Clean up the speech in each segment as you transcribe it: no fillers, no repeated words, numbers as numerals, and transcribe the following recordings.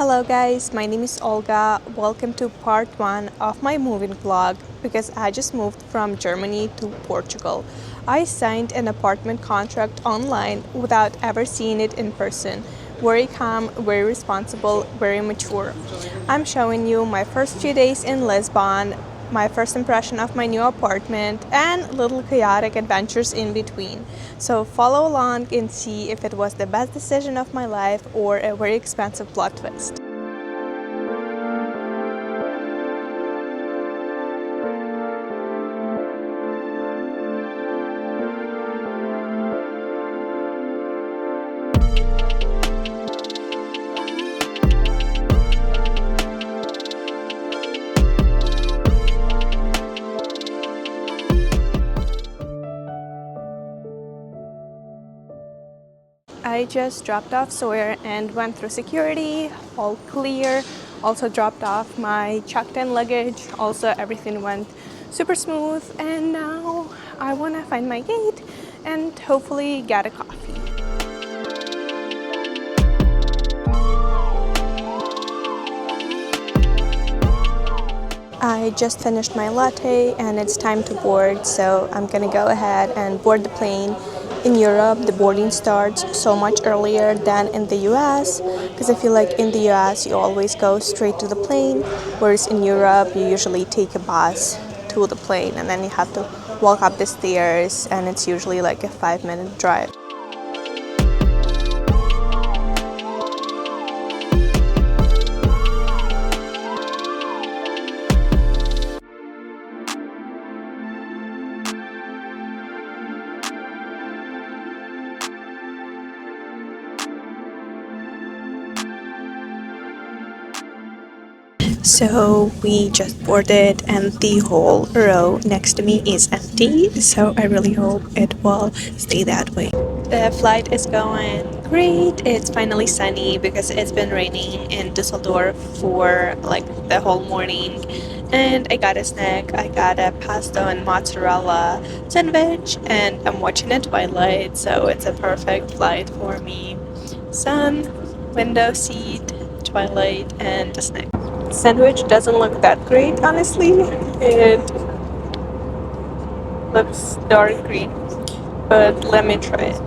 Hello guys, my name is Olga. Welcome to part 1 of my moving vlog because I just moved from Germany to Portugal. I signed an apartment contract online without ever seeing it in person. Very calm, very responsible, very mature. I'm showing you my first few days in Lisbon, my first impression of my new apartment, and little chaotic adventures in between. So follow along and see if it was the best decision of my life or a very expensive plot twist. I just dropped off Sawyer and went through security, all clear. Also dropped off my checked-in luggage. Also everything went super smooth, and now I want to find my gate and hopefully get a coffee. I just finished my latte and it's time to board, so I'm gonna go ahead and board the plane. In Europe, the boarding starts so much earlier than in the US, because I feel like in the US you always go straight to the plane, whereas in Europe you usually take a bus to the plane and then you have to walk up the stairs, and it's usually like a 5-minute drive. So we just boarded and the whole row next to me is empty, so I really hope it will stay that way. The flight is going great. It's finally sunny because it's been raining in Düsseldorf for like the whole morning. And I got a snack. I got a pasta and mozzarella sandwich, and I'm watching a twilight, so it's a perfect flight for me. Sun, window seat, twilight, and a snack. Sandwich doesn't look that great, honestly. It looks dark green, but let me try it.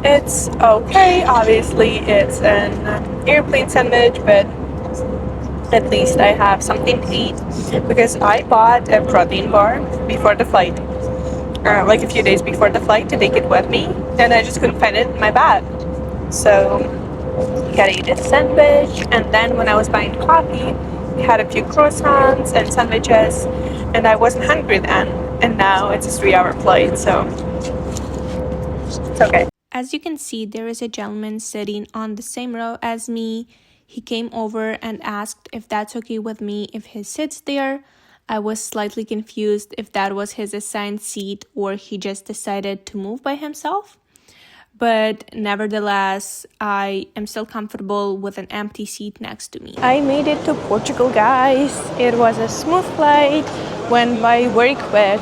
It's okay. Obviously it's an airplane sandwich, but at least I have something to eat because I bought a protein bar before the flight, like a few days before the flight, to take it with me, and I just couldn't find it in my bag. So gotta eat a sandwich. And then when I was buying coffee, we had a few croissants and sandwiches, and I wasn't hungry then, and now it's a 3-hour flight, so it's okay. As you can see, there is a gentleman sitting on the same row as me. He came over and asked if that's okay with me if he sits there. I was slightly confused if that was his assigned seat or he just decided to move by himself. But nevertheless, I am still comfortable with an empty seat next to me. I made it to Portugal, guys. It was a smooth flight, went by very quick.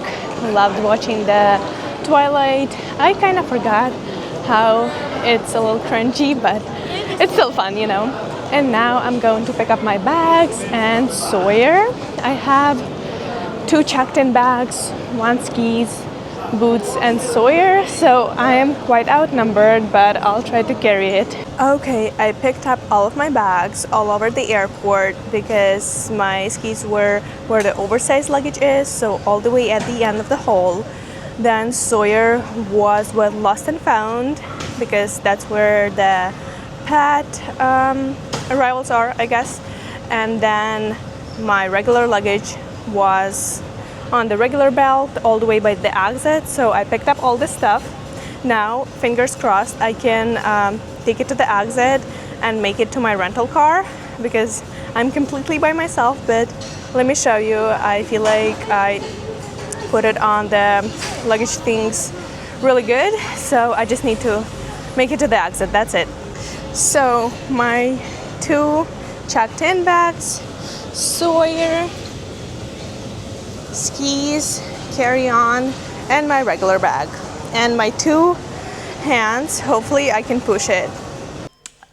Loved watching the twilight. I kind of forgot how it's a little cringy, but it's still fun, you know. And now I'm going to pick up my bags and Sawyer. I have 2 checked-in bags, 1 skis, boots, and Sawyer, so I am quite outnumbered, but I'll try to carry it. Okay, I picked up all of my bags all over the airport because my skis were where the oversized luggage is, so all the way at the end of the hall. Then Sawyer was with Lost and Found because that's where the pet arrivals are, I guess. And then my regular luggage was on the regular belt all the way by the exit, so I picked up all this stuff. Now, fingers crossed, I can take it to the exit and make it to my rental car because I'm completely by myself, but let me show you. I feel like I put it on the luggage things really good, so I just need to make it to the exit. That's it. So my 2 checked-in bags, Sawyer, skis, carry-on, and my regular bag, and my 2 hands. Hopefully I can push it.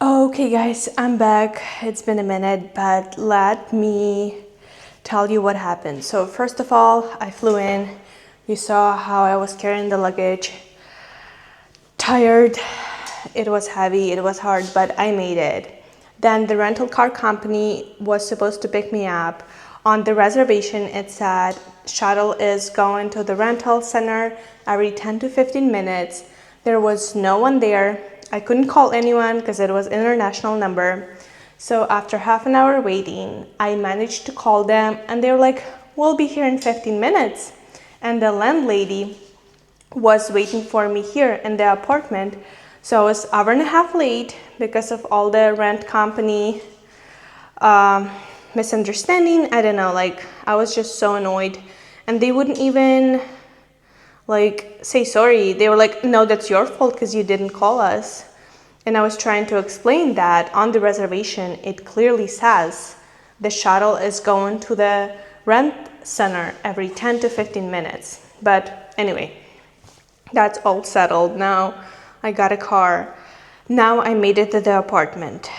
Okay, guys, I'm back. It's been a minute, but let me tell you what happened. So, first of all, I flew in. You saw how I was carrying the luggage. Tired. It was heavy, it was hard, but I made it. Then the rental car company was supposed to pick me up. On the reservation, it said shuttle is going to the rental center every 10 to 15 minutes. There was no one there. I couldn't call anyone because it was international number. So after half an hour waiting, I managed to call them and they were like, we'll be here in 15 minutes. And the landlady was waiting for me here in the apartment. So I was hour and a half late because of all the rent company misunderstanding. I don't know, like I was just so annoyed and they wouldn't even like say sorry. They were like, no, that's your fault because you didn't call us. And I was trying to explain that on the reservation, it clearly says the shuttle is going to the rent center every 10 to 15 minutes. But anyway, that's all settled. Now I got a car. Now I made it to the apartment.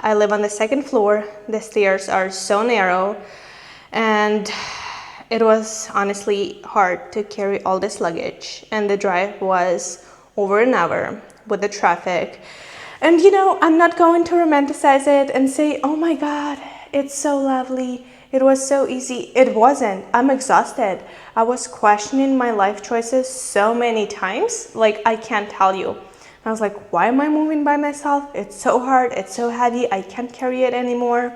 I live on the second floor. The stairs are so narrow and it was honestly hard to carry all this luggage. And the drive was over an hour with the traffic. And you know, I'm not going to romanticize it and say, oh my God, it's so lovely. It was so easy. It wasn't. I'm exhausted. I was questioning my life choices so many times. Like, I can't tell you. I was like, why am I moving by myself? It's so hard. It's so heavy. I can't carry it anymore.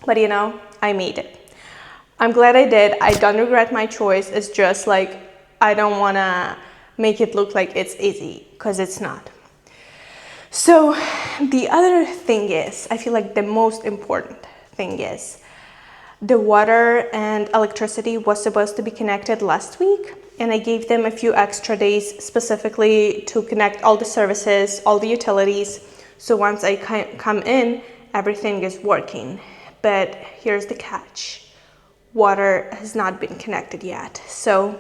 But you know, I made it. I'm glad I did. I don't regret my choice. It's just like, I don't want to make it look like it's easy because it's not. So the other thing is, I feel like the most important thing is, the water and electricity was supposed to be connected last week, and I gave them a few extra days specifically to connect all the services, all the utilities. So once I come in, everything is working. But here's the catch. Water has not been connected yet. So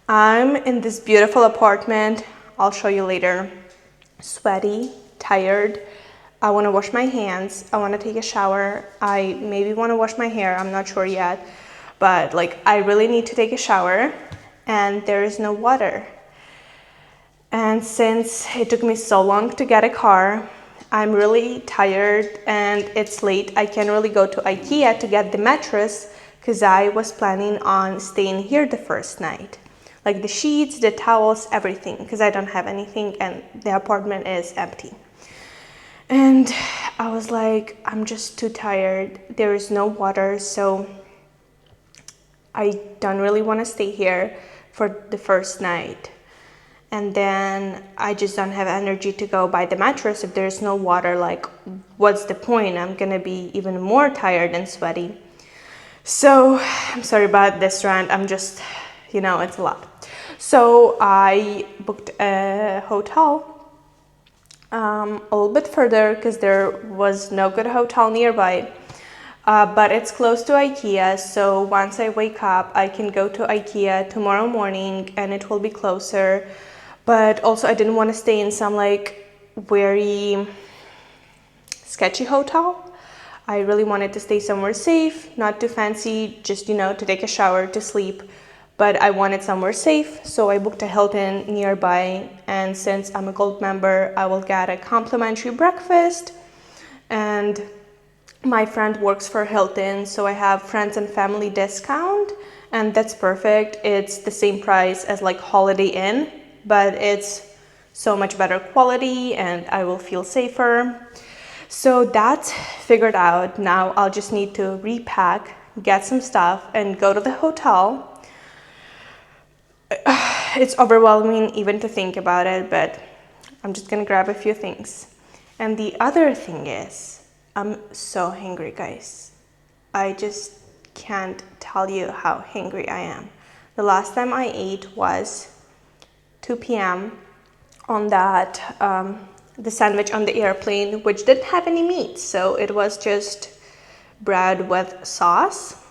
I'm in this beautiful apartment. I'll show you later. Sweaty, tired. I want to wash my hands. I want to take a shower. I maybe want to wash my hair. I'm not sure yet. But like, I really need to take a shower and there is no water. And since it took me so long to get a car, I'm really tired and it's late. I can't really go to IKEA to get the mattress because I was planning on staying here the first night. Like the sheets, the towels, everything, because I don't have anything and the apartment is empty. And I was like, I'm just too tired. There is no water, so I don't really want to stay here for the first night. And then I just don't have energy to go buy the mattress if there's no water. Like, what's the point? I'm gonna be even more tired and sweaty. So I'm sorry about this rant. I'm just, you know, it's a lot. So I booked a hotel a little bit further because there was no good hotel nearby, but it's close to IKEA, so once I wake up I can go to IKEA tomorrow morning and it will be closer. But also I didn't want to stay in some like very sketchy hotel. I really wanted to stay somewhere safe, not too fancy, just, you know, to take a shower, to sleep. But I wanted somewhere safe, so I booked a Hilton nearby. And since I'm a gold member, I will get a complimentary breakfast. And my friend works for Hilton, so I have friends and family discount. And that's perfect. It's the same price as like Holiday Inn, but it's so much better quality and I will feel safer. So that's figured out. Now I'll just need to repack, get some stuff, and go to the hotel. It's overwhelming even to think about it, but I'm just gonna grab a few things. And the other thing is, I'm so hungry, guys. I just can't tell you how hungry I am. The last time I ate was 2 p.m. on that the sandwich on the airplane, which didn't have any meat, so it was just bread with sauce.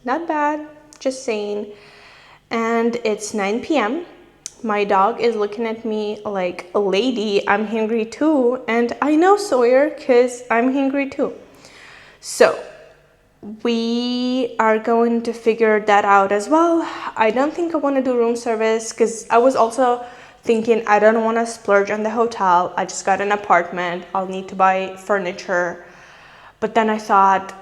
Not bad, just saying. And it's 9 p.m. My dog is looking at me like, a lady, I'm hungry too. And I know, Sawyer, because I'm hungry too. So we are going to figure that out as well. I don't think I want to do room service because I was also thinking I don't want to splurge on the hotel. I just got an apartment. I'll need to buy furniture. But then I thought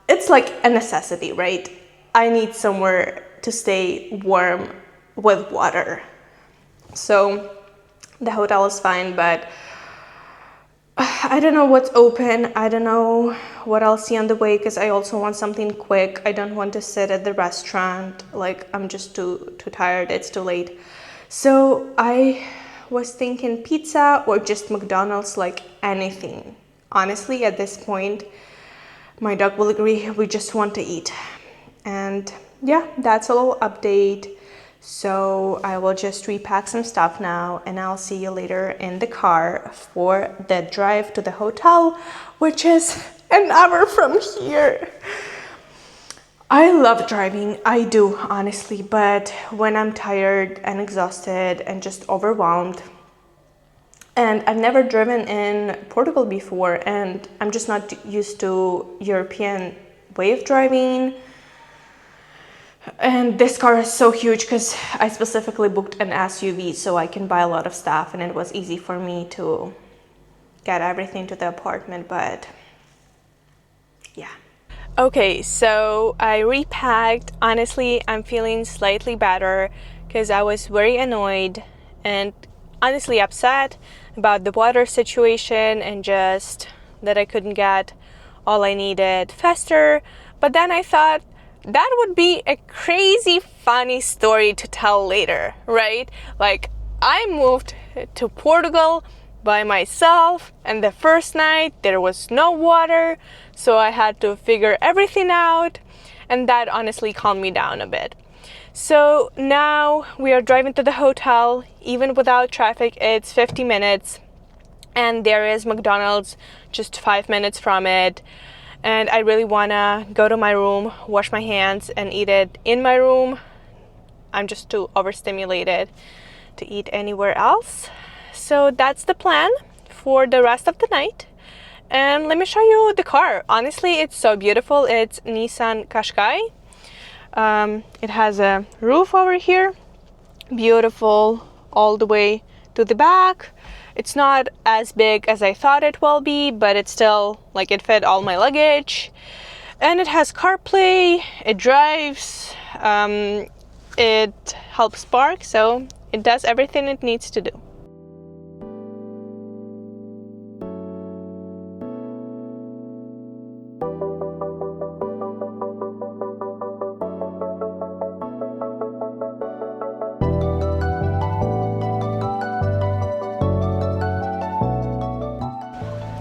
it's like a necessity, right? I need somewhere to stay warm with water. So the hotel is fine, but I don't know what's open. I don't know what I'll see on the way because I also want something quick. I don't want to sit at the restaurant. Like, I'm just too tired. It's too late. So I was thinking pizza or just McDonald's, like anything. Honestly, at this point, my dog will agree. We just want to eat. And yeah, that's a little update. So I will just repack some stuff now and I'll see you later in the car for the drive to the hotel, which is an hour from here. I love driving, I do, honestly, but when I'm tired and exhausted and just overwhelmed, and I've never driven in Portugal before and I'm just not used to European way of driving. And this car is so huge because I specifically booked an SUV so I can buy a lot of stuff and it was easy for me to get everything to the apartment, but yeah. Okay, so I repacked. Honestly, I'm feeling slightly better because I was very annoyed and honestly upset about the water situation and just that I couldn't get all I needed faster. But then I thought, that would be a crazy funny story to tell later, right? Like, I moved to Portugal by myself and the first night there was no water, so I had to figure everything out, and that honestly calmed me down a bit. So now we are driving to the hotel. Even without traffic, it's 50 minutes and there is McDonald's just 5 minutes from it. And I really wanna go to my room, wash my hands, and eat it in my room. I'm just too overstimulated to eat anywhere else. So that's the plan for the rest of the night. And let me show you the car. Honestly, it's so beautiful. It's Nissan Qashqai. It has a roof over here, beautiful all the way to the back. It's not as big as I thought it will be, but it's still, like, it fit all my luggage. And it has CarPlay, it drives, it helps park, so it does everything it needs to do.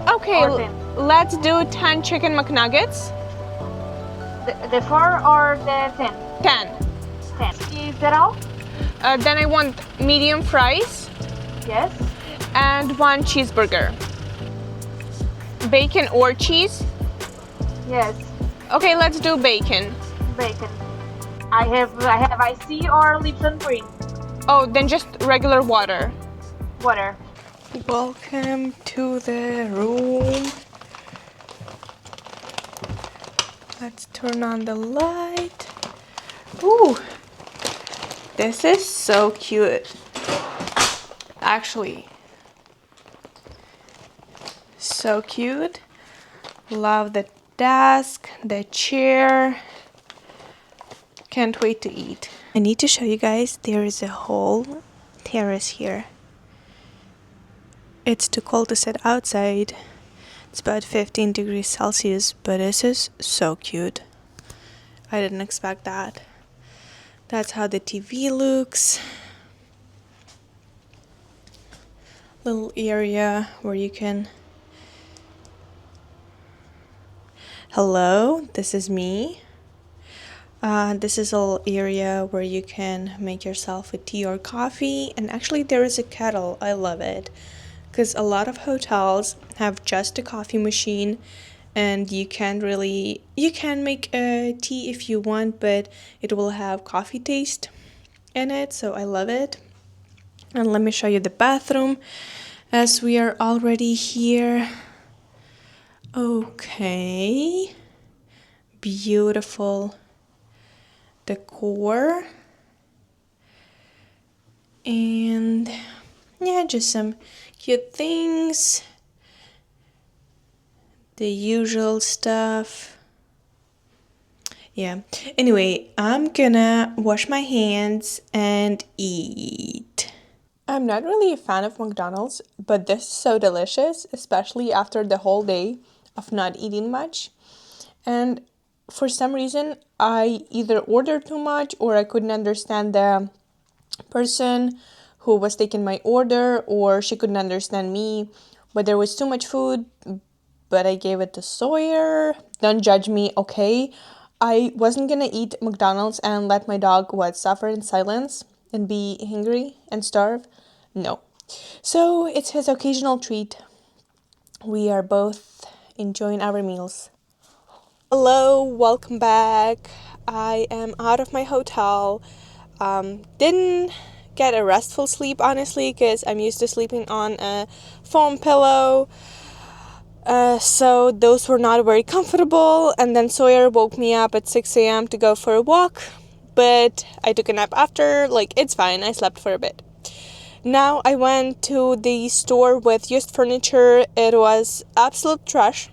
Okay, let's do 10 chicken McNuggets. The 4 or the 10? 10. 10. Is that all? Then I want medium fries. Yes. And 1 cheeseburger. Bacon or cheese? Yes. Okay, let's do bacon. Bacon. I have iced tea or Lipton green. Oh, then just regular water. Water. Welcome to the room. Let's turn on the light. Ooh, this is so cute. Actually, so cute. Love the desk, the chair. Can't wait to eat. I need to show you guys, there is a whole terrace here. It's too cold to sit outside. It's about 15 degrees Celsius, but this is so cute. I didn't expect that. That's how the TV looks. Little area where you can... Hello, this is me. This is a little area where you can make yourself a tea or coffee. And actually there is a kettle. I love it. Because a lot of hotels have just a coffee machine and you can make a tea if you want, but it will have coffee taste in it, so I love it. And let me show you the bathroom as we are already here. Okay. Beautiful decor. And yeah, just some cute things. The usual stuff. Yeah. Anyway, I'm gonna wash my hands and eat. I'm not really a fan of McDonald's, but this is so delicious, especially after the whole day of not eating much. And for some reason, I either ordered too much or I couldn't understand the person who was taking my order, or she couldn't understand me. But there was too much food, but I gave it to Sawyer. Don't judge me, okay? I wasn't gonna eat McDonald's and let my dog suffer in silence and be hungry and starve. No. So it's his occasional treat. We are both enjoying our meals. Hello, welcome back. I am out of my hotel. Didn't get a restful sleep, honestly, because I'm used to sleeping on a foam pillow. So those were not very comfortable. And then Sawyer woke me up at 6 a.m. to go for a walk. But I took a nap after. It's fine. I slept for a bit. Now I went to the store with used furniture. It was absolute trash.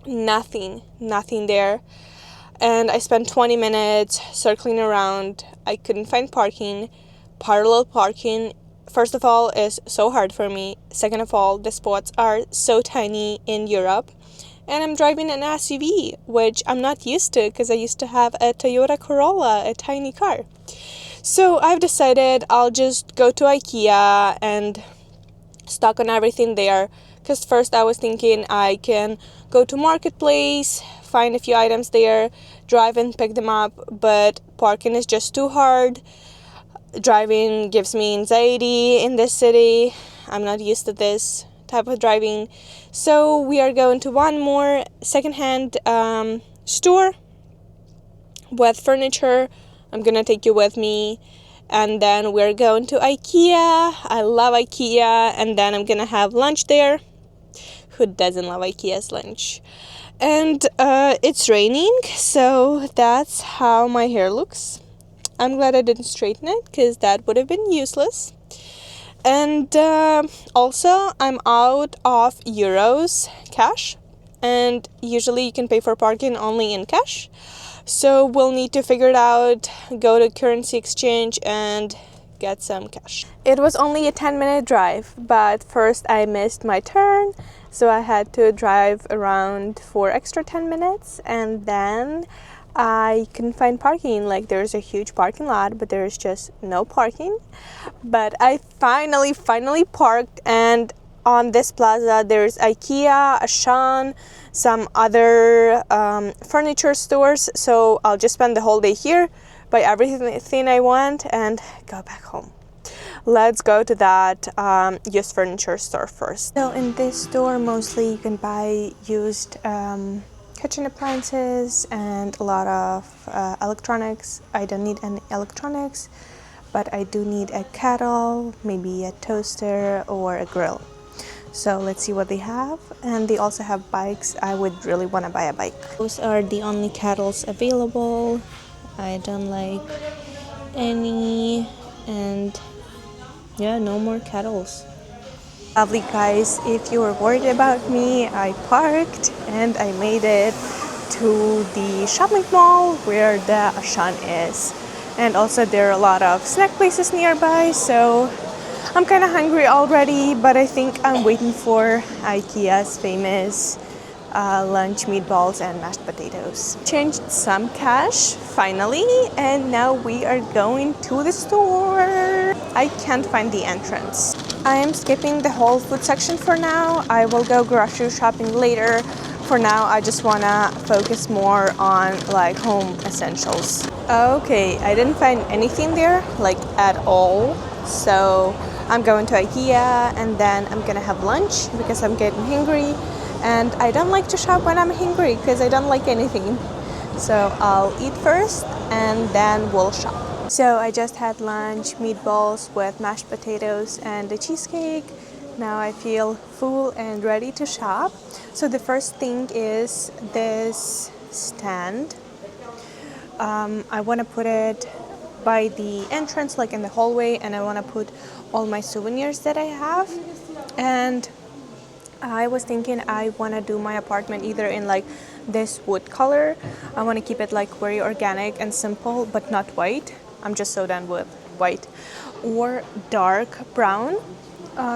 Nothing there. And I spent 20 minutes circling around. I couldn't find parking. Parallel parking, first of all, is so hard for me. Second of all, the spots are so tiny in Europe. And I'm driving an SUV, which I'm not used to because I used to have a Toyota Corolla, a tiny car. So I've decided I'll just go to IKEA and stock on everything there. Because first I was thinking I can go to Marketplace, find a few items there, drive and pick them up, but parking is just too hard. Driving gives me anxiety in this city. I'm not used to this type of driving. So we are going to one more secondhand store with furniture. I'm gonna take you with me. And then we're going to IKEA. I love IKEA. And then I'm gonna have lunch there. Who doesn't love IKEA's lunch? And it's raining, so that's how my hair looks. I'm glad I didn't straighten it because that would have been useless. And also, I'm out of euros cash, and usually you can pay for parking only in cash. So we'll need to figure it out, go to currency exchange and get some cash. It was only a 10-minute drive, but first I missed my turn, so I had to drive around for extra 10 minutes, and then I couldn't find parking. There's a huge parking lot, but there's just no parking. But I finally parked, and on this plaza there's IKEA, Auchan, some other furniture stores. So I'll just spend the whole day here, buy everything I want, and go back home. Let's go to that used furniture store first. So in this store, mostly you can buy used kitchen appliances and a lot of electronics. I don't need any electronics, but I do need a kettle, maybe a toaster or a grill. So let's see what they have. And they also have bikes. I would really want to buy a bike. Those are the only kettles available. I don't like any, and yeah, no more kettles. Lovely guys, if you were worried about me, I parked and I made it to the shopping mall where the Auchan is. And also there are a lot of snack places nearby, so I'm kind of hungry already, but I think I'm waiting for IKEA's famous lunch meatballs and mashed potatoes. Changed some cash finally, and now we are going to the store. I can't find the entrance. I am skipping the whole food section for now. I will go grocery shopping later. For now, I just wanna focus more on home essentials. Okay, I didn't find anything there at all. So I'm going to IKEA and then I'm gonna have lunch because I'm getting hungry. And I don't like to shop when I'm hungry because I don't like anything. So I'll eat first and then we'll shop. So I just had lunch, meatballs with mashed potatoes and a cheesecake. Now I feel full and ready to shop. So the first thing is this stand. I want to put it by the entrance, like in the hallway, and I want to put all my souvenirs that I have. And I was thinking I want to do my apartment either in like this wood color. I want to keep it like very organic and simple, but not white. I'm just so done with white. Or dark brown.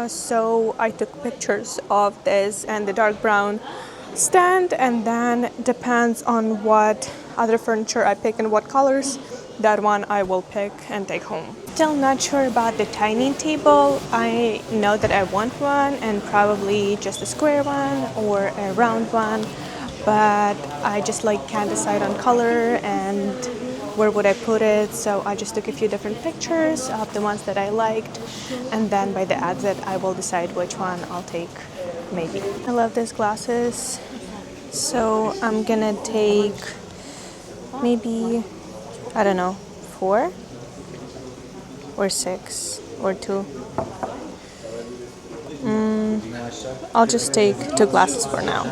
So I took pictures of this and the dark brown stand, and then depends on what other furniture I pick and what colors, that one I will pick and take home. Still not sure about the dining table. I know that I want one, and probably just a square one or a round one, but I just like can't decide on color and where would I put it. So I just took a few different pictures of the ones that I liked, and then by the exit I will decide which one I'll take, maybe. I love these glasses, so I'm gonna take maybe, I don't know, 4 or 6 or 2. I'll just take 2 glasses for now.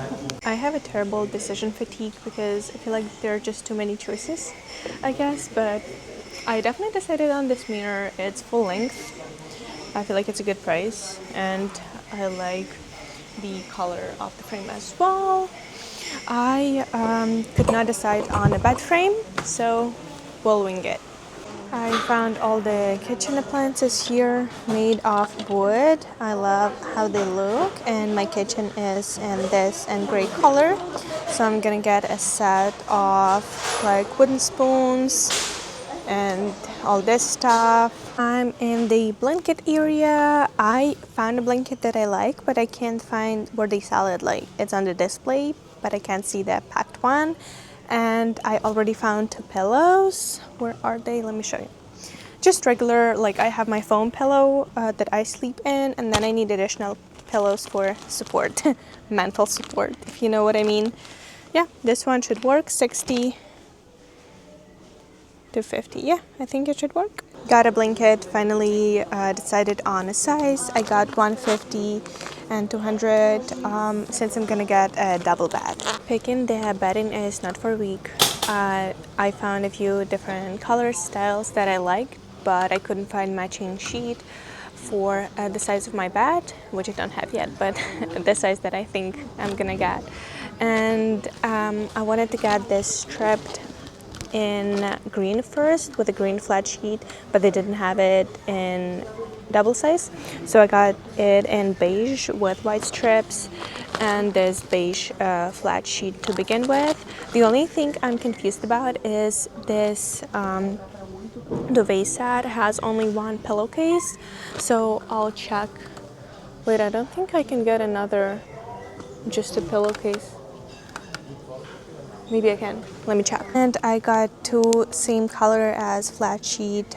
I have a terrible decision fatigue because I feel like there are just too many choices, I guess, but I definitely decided on this mirror. It's full length. I feel like it's a good price, and I like the color of the frame as well. I could not decide on a bed frame, so we'll wing it. I found all the kitchen appliances here made of wood. I love how they look, and my kitchen is in this and gray color. So I'm gonna get a set of like wooden spoons and all this stuff. I'm in the blanket area. I found a blanket that I like, but I can't find where they sell it. Like, it's on the display, but I can't see the packed one. And I already found 2 pillows. Where are they? Let me show you. Just regular, like I have my foam pillow that I sleep in, and then I need additional pillows for support, mental support, if you know what I mean. Yeah, this one should work. 60 to 50. Yeah, I think it should work. Got a blanket, finally decided on a size. I got 150 and 200 since I'm gonna get a double bed. Picking the bedding is not for a week. I found a few different color styles that I like, but I couldn't find matching sheet for the size of my bed, which I don't have yet, but the size that I think I'm gonna get. And I wanted to get this stripped in green first with a green flat sheet, but they didn't have it in double size, so I got it in beige with white strips and this beige flat sheet to begin with. The only thing I'm confused about is this duvet set has only 1 pillowcase, so I'll check. Wait, I don't think I can get another, just a pillowcase. Maybe I can. Let me check. And I got 2 same color as flat sheet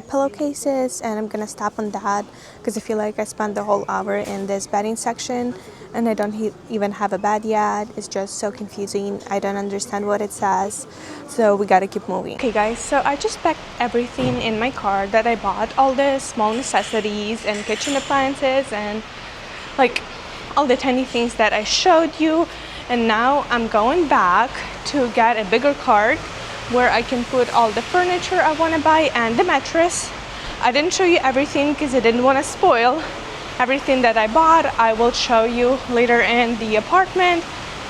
pillowcases, and I'm gonna stop on that because I feel like I spent the whole hour in this bedding section and I don't even have a bed yet. It's just so confusing. I don't understand what it says, so we gotta keep moving. Okay guys, so I just packed everything in my car that I bought, all the small necessities and kitchen appliances and like all the tiny things that I showed you. And now I'm going back to get a bigger cart where I can put all the furniture I want to buy and the mattress. I didn't show you everything because I didn't want to spoil everything that I bought. I will show you later in the apartment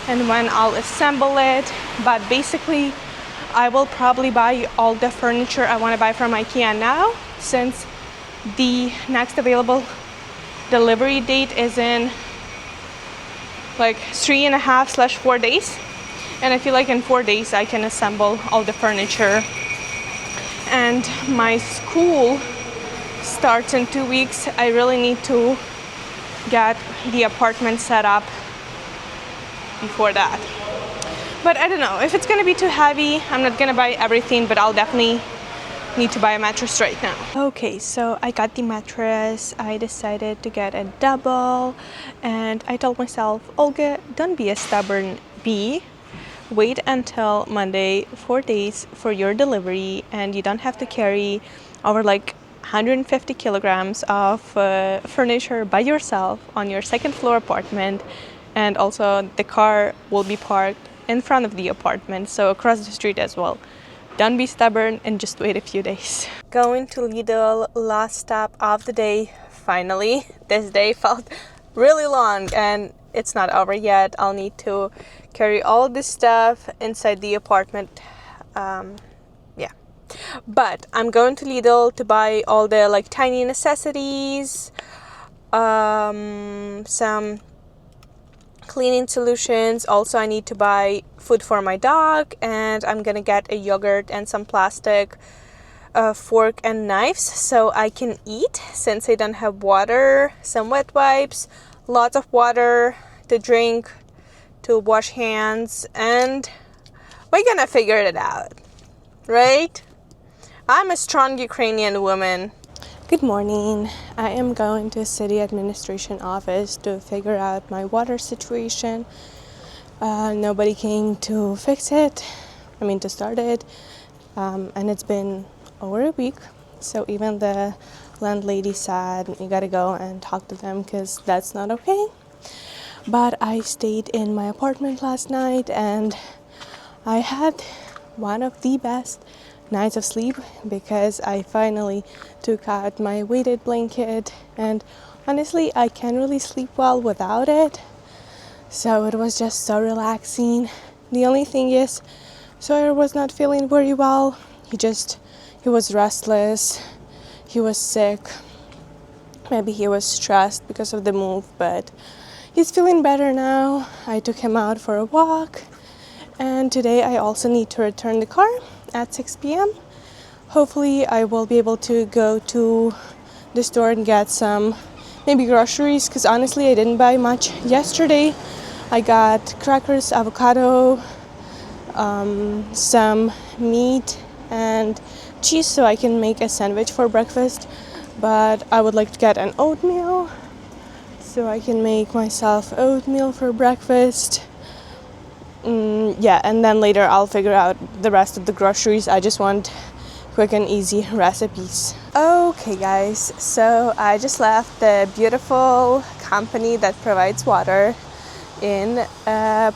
and when I'll assemble it. But basically, I will probably buy all the furniture I want to buy from IKEA now, since the next available delivery date is in like 3.5/4 days, and I feel like in 4 days I can assemble all the furniture. And my school starts in 2 weeks. I really need to get the apartment set up before that. But I don't know, if it's gonna be too heavy, I'm not gonna buy everything, but I'll definitely need to buy a mattress right now. Okay, so I got the mattress. I decided to get a double, and I told myself, Olga, don't be a stubborn bee. wait until Monday, 4 days for your delivery, and you don't have to carry over like 150 kilograms of furniture by yourself on your second floor apartment. And also the car will be parked in front of the apartment, so across the street as well. Don't be stubborn and just wait a few days. Going to Lidl, last stop of the day. Finally, this day felt really long and it's not over yet. I'll need to carry all this stuff inside the apartment. Yeah. But I'm going to Lidl to buy all the like tiny necessities, some cleaning solutions. Also, I need to buy food for my dog, and I'm gonna get a yogurt and some plastic fork and knives so I can eat since I don't have water, some wet wipes, lots of water to drink, to wash hands, and we're gonna figure it out, right? I'm a strong Ukrainian woman. Good morning. I am going to city administration office to figure out my water situation. Nobody came to fix it, to start it, and it's been over a week. So even the landlady said you gotta go and talk to them because that's not okay. But I stayed in my apartment last night and I had one of the best nights of sleep because I finally took out my weighted blanket, and honestly I can't really sleep well without it. So it was just so relaxing. The only thing is, Sawyer was not feeling very well. He was restless. He was sick. Maybe he was stressed because of the move, but he's feeling better now. I took him out for a walk. And today I also need to return the car at 6 p.m. Hopefully I will be able to go to the store and get some maybe groceries, because honestly I didn't buy much yesterday. I got crackers, avocado, some meat and cheese so I can make a sandwich for breakfast, but I would like to get an oatmeal so I can make myself oatmeal for breakfast. And then later I'll figure out the rest of the groceries. I just want quick and easy recipes. Okay guys, so I just left the beautiful company that provides water in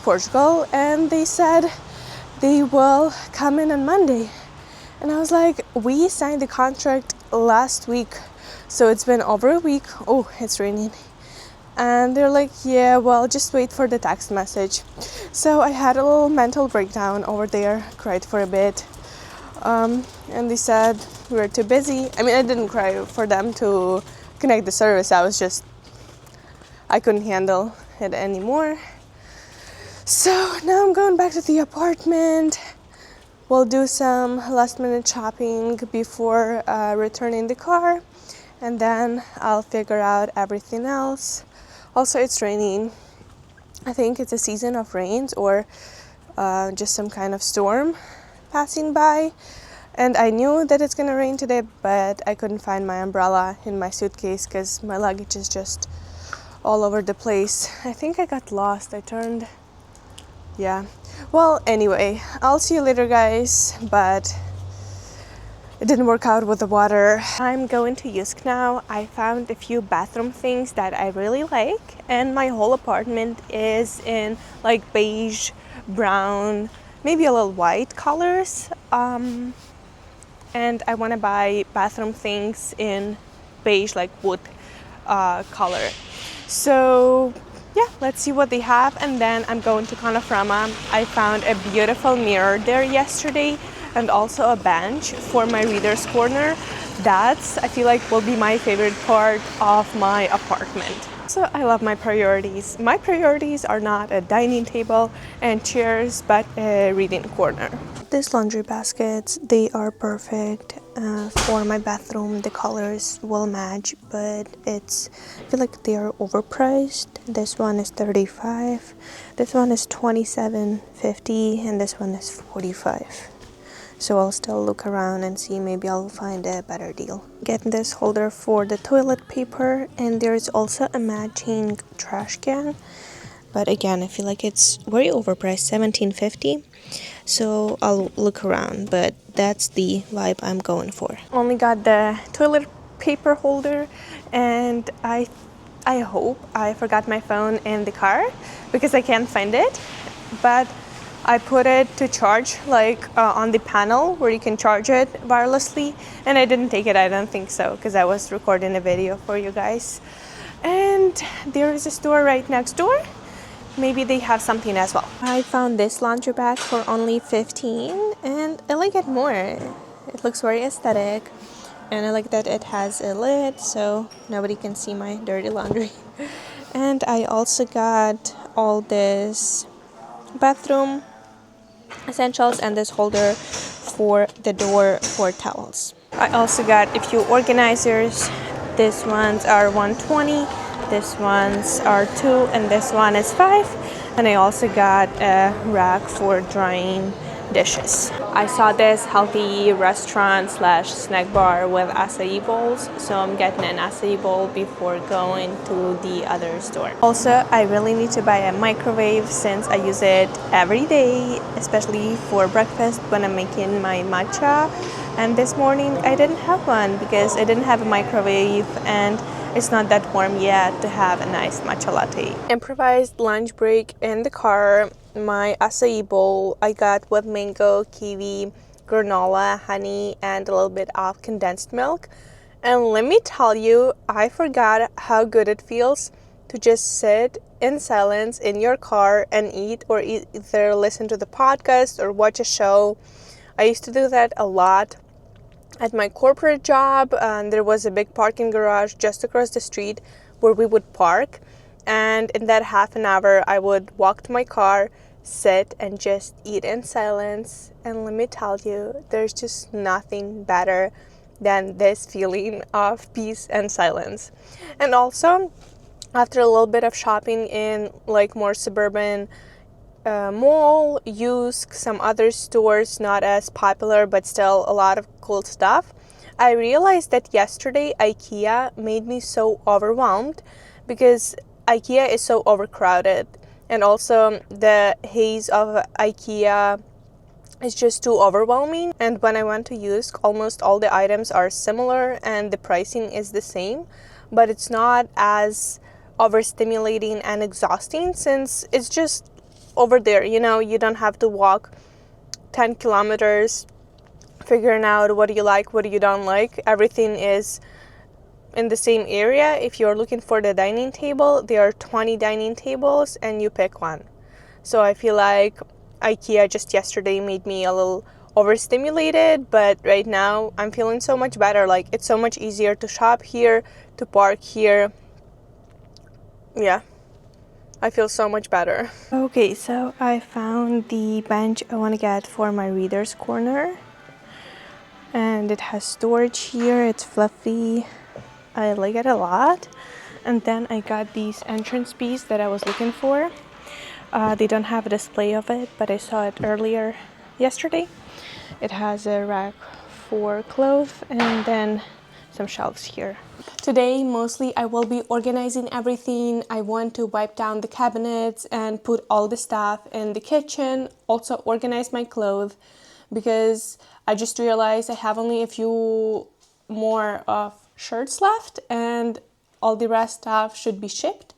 Portugal, and they said they will come in on Monday. And I was like, we signed the contract last week, so it's been over a week. Oh, it's raining. And they're like, yeah, well, just wait for the text message. So I had a little mental breakdown over there, cried for a bit. And they said we were too busy. I didn't cry for them to connect the service. I couldn't handle it anymore. So now I'm going back to the apartment. We'll do some last minute shopping before returning the car, and then I'll figure out everything else. Also, it's raining. I think it's a season of rains or just some kind of storm passing by. And I knew that it's gonna rain today, but I couldn't find my umbrella in my suitcase because my luggage is just all over the place. I think I got lost. Yeah. Well, anyway, I'll see you later, guys, but it didn't work out with the water. I'm going to Yusk now. I found a few bathroom things that I really like, and my whole apartment is in like beige, brown, maybe a little white colors. And I want to buy bathroom things in beige, like wood color. So yeah, let's see what they have, and then I'm going to Conoframa. I found a beautiful mirror there yesterday and also a bench for my reader's corner. That's, I feel like, will be my favorite part of my apartment. So I love my priorities. My priorities are not a dining table and chairs, but a reading corner. These laundry baskets, they are perfect for my bathroom. The colors will match, but I feel like they are overpriced. This one is $35, this one is $27.50, and this one is $45. So I'll still look around and see, maybe I'll find a better deal. Get this holder for the toilet paper, and there's also a matching trash can. but again, I feel like it's very overpriced, $17.50. So I'll look around, but that's the vibe I'm going for. Only got the toilet paper holder, and I hope I forgot my phone in the car because I can't find it. But I put it to charge on the panel where you can charge it wirelessly, and I didn't take it. I don't think so because I was recording a video for you guys. And there is a store right next door. Maybe they have something as well. I found this laundry bag for only $15, and I like it more. It looks very aesthetic, and I like that it has a lid so nobody can see my dirty laundry. And I also got all this bathroom essentials and this holder for the door for towels. I also got a few organizers. These ones are $120, these ones are $2, and this one is $5. And I also got a rack for drying dishes. I saw this healthy restaurant slash snack bar with acai bowls, so I'm getting an acai bowl before going to the other store. Also, I really need to buy a microwave since I use it every day, especially for breakfast when I'm making my matcha. And this morning I didn't have one because I didn't have a microwave, and it's not that warm yet to have a nice matcha latte. Improvised lunch break in the car. My acai bowl I got with mango, kiwi, granola, honey, and a little bit of condensed milk. And let me tell you, I forgot how good it feels to just sit in silence in your car and eat, or either listen to the podcast or watch a show. I used to do that a lot at my corporate job. There was a big parking garage just across the street where we would park, and in that half an hour I would walk to my car, sit, and just eat in silence. And let me tell you, there's just nothing better than this feeling of peace and silence. And also, after a little bit of shopping in more suburban mall, use some other stores, not as popular but still a lot of cool stuff, I realized that yesterday IKEA made me so overwhelmed because IKEA is so overcrowded, and also the haze of IKEA is just too overwhelming. And when I went to use, almost all the items are similar and the pricing is the same, but it's not as overstimulating and exhausting since it's just over there. You don't have to walk 10 kilometers figuring out what you like, what you don't like. Everything is in the same area. If you're looking for the dining table, there are 20 dining tables and you pick one. So I feel like IKEA just yesterday made me a little overstimulated, but right now I'm feeling so much better. It's so much easier to shop here, to park here. Yeah, I feel so much better. Okay, so I found the bench I want to get for my reader's corner, and it has storage here. It's fluffy. I like it a lot. And then I got these entrance piece that I was looking for. They don't have a display of it, but I saw it earlier yesterday. It has a rack for clothes and then some shelves here. Today, mostly I will be organizing everything. I want to wipe down the cabinets and put all the stuff in the kitchen. Also organize my clothes because I just realized I have only a few more of shirts left and all the rest stuff should be shipped.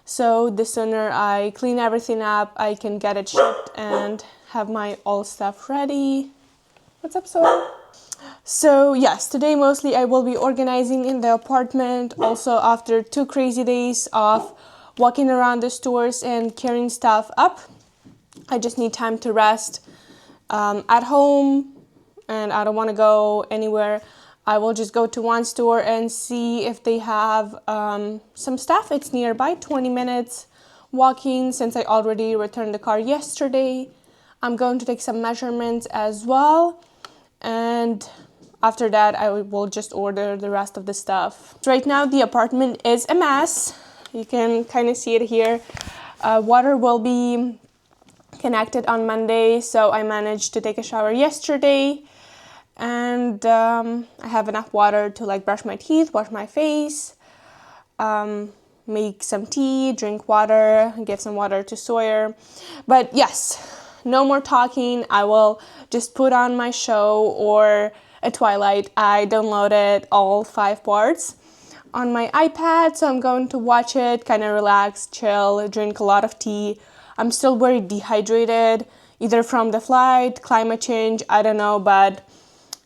So the sooner I clean everything up, I can get it shipped and have my all stuff ready. What's up, Soul? So yes, today mostly I will be organizing in the apartment. Also, after 2 crazy days of walking around the stores and carrying stuff up, I just need time to rest at home, and I don't want to go anywhere. I will just go to one store and see if they have some stuff. It's nearby, 20 minutes walking since I already returned the car yesterday. I'm going to take some measurements as well, and after that I will just order the rest of the stuff. Right now the apartment is a mess. You can kind of see it here. Water will be connected on Monday, so I managed to take a shower yesterday, and I have enough water to brush my teeth, wash my face. make some tea, drink water, give some water to Sawyer. But yes, no more talking. I will just put on my show or a Twilight. I downloaded all 5 parts on my iPad, so I'm going to watch it, kind of relax, chill, drink a lot of tea. I'm still very dehydrated, either from the flight, climate change, I don't know, but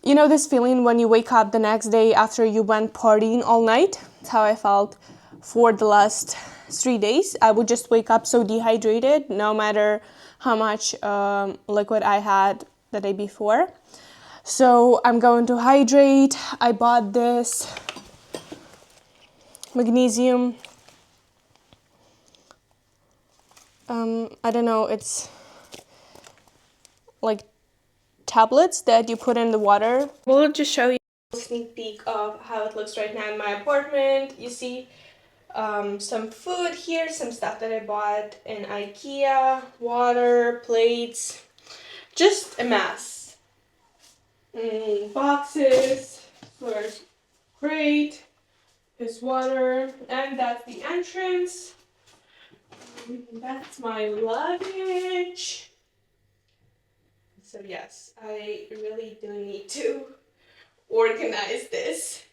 you know this feeling when you wake up the next day after you went partying all night? That's how I felt for the last 3 days. I would just wake up so dehydrated, no matter how much liquid I had the day before. So I'm going to hydrate. I bought this magnesium. I don't know, it's like tablets that you put in the water. We'll just show you a sneak peek of how it looks right now in my apartment. You see some food here, some stuff that I bought in IKEA, water, plates, just a mess. Boxes, first crate, his water, and that's the entrance. That's my luggage. So yes, I really do need to organize this.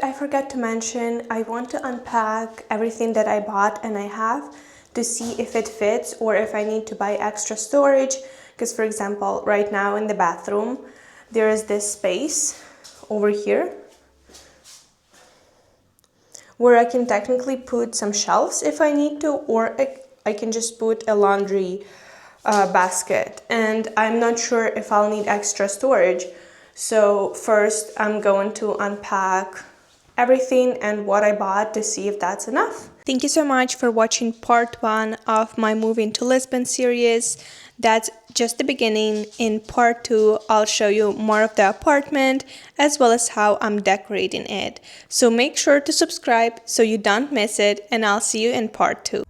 I forgot to mention, I want to unpack everything that I bought and I have to see if it fits or if I need to buy extra storage. Because for example, right now in the bathroom, there is this space over here where I can technically put some shelves if I need to, or I can just put a laundry basket. And I'm not sure if I'll need extra storage. So first I'm going to unpack everything and what I bought to see if that's enough. Thank you so much for watching part 1 of my moving to Lisbon series. That's just the beginning. In part 2, I'll show you more of the apartment as well as how I'm decorating it. So make sure to subscribe so you don't miss it, and I'll see you in part 2.